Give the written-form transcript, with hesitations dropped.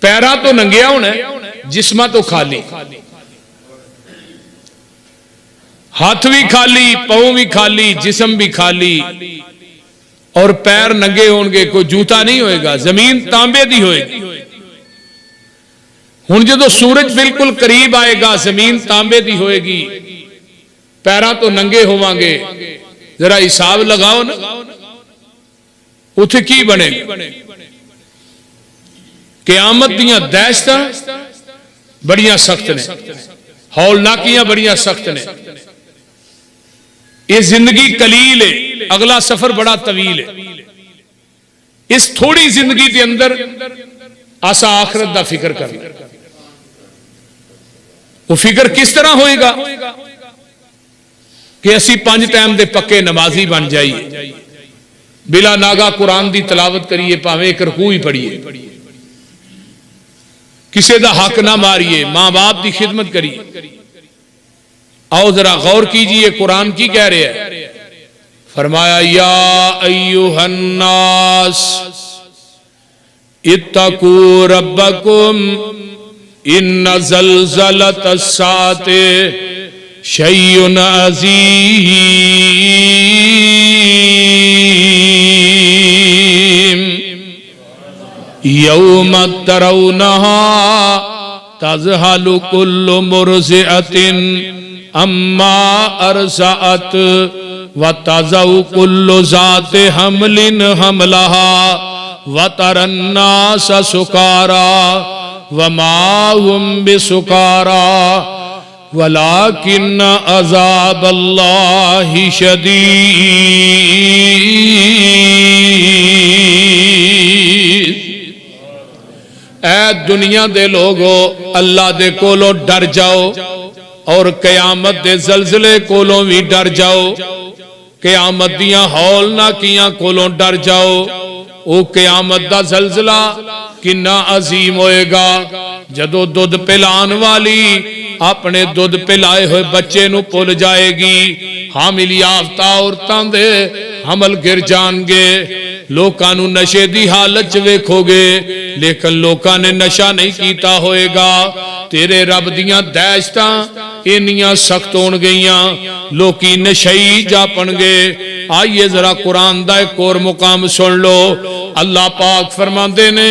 پیرا تو ننگیا ہونا ہے، جسمہ تو خالی، ہاتھ بھی خالی، پاؤں بھی خالی، جسم بھی خالی، اور پیر ننگے ہون گے، کوئی جوتا نہیں ہوئے گا، زمین تانبے دی ہوئے گی۔ ہن جدو سورج بالکل قریب آئے گا، زمین تانبے دی ہوئے گی، پیرا تو ننگے ہوواں گے، ذرا حساب لگاؤ نا، اتھے کی بنے گا؟ قیامت دیاں دہشتاں بڑیاں سخت نے، ہولناکیاں بڑیاں سخت نے۔ یہ زندگی قلیل ہے، اگلا سفر بڑا طویل ہے۔ اس تھوڑی زندگی دے اندر آسا آخرت دا فکر کرنا۔ وہ فکر کس طرح ہوئے گا کہ اسی 5 ٹائم دے پکے نمازی بن جائیے، بلا ناگا قرآن دی تلاوت کریے، پاویں ایک رکوع ہی پڑھیے، کسے دا حق نہ ماریے، ماں باپ دی خدمت کریے۔ آؤ ذرا غور کیجئے قرآن کی کہہ رہے ہیں، فرمایا یا ایوہ الناس اتقوا ربکم ان زلزلۃ الساعۃ شیء عظیم یوم ترونہا تذہل کل مرضعۃ اما ارضعت وتضع کل ذات حمل حملها وتری الناس سکارى وما هم بسکارى ولكن عذاب اللہ شدید۔ اے دنیا دے لوگو، اللہ دے کولوں ڈر جاؤ، اور قیامت دے زلزلے کولوں بھی ڈر جاؤ، قیامت دیاں ہولناکیاں کولوں ڈر جاؤ۔ او قیامت دا زلزلہ کنا عظیم ہوئے گا، جدو دودھ پلان والی اپنے دودھ پلائے ہوئے بچے نو پل جائے گی، حامل یافتہ عورتاں دے حمل گر جان گے، لوکاں نو نشے دی حالت چ ویکھو گے، لیکن لوکاں نے نشہ نہیں کیتا ہوئے گا۔ تیرے رب دیاں دہشتاں انیاں سخت ہون گئیاں، لوکی نشئی جاپن گے۔ آئیے ذرا قرآن دا ایک اور مقام سن لو، اللہ پاک فرماندے نے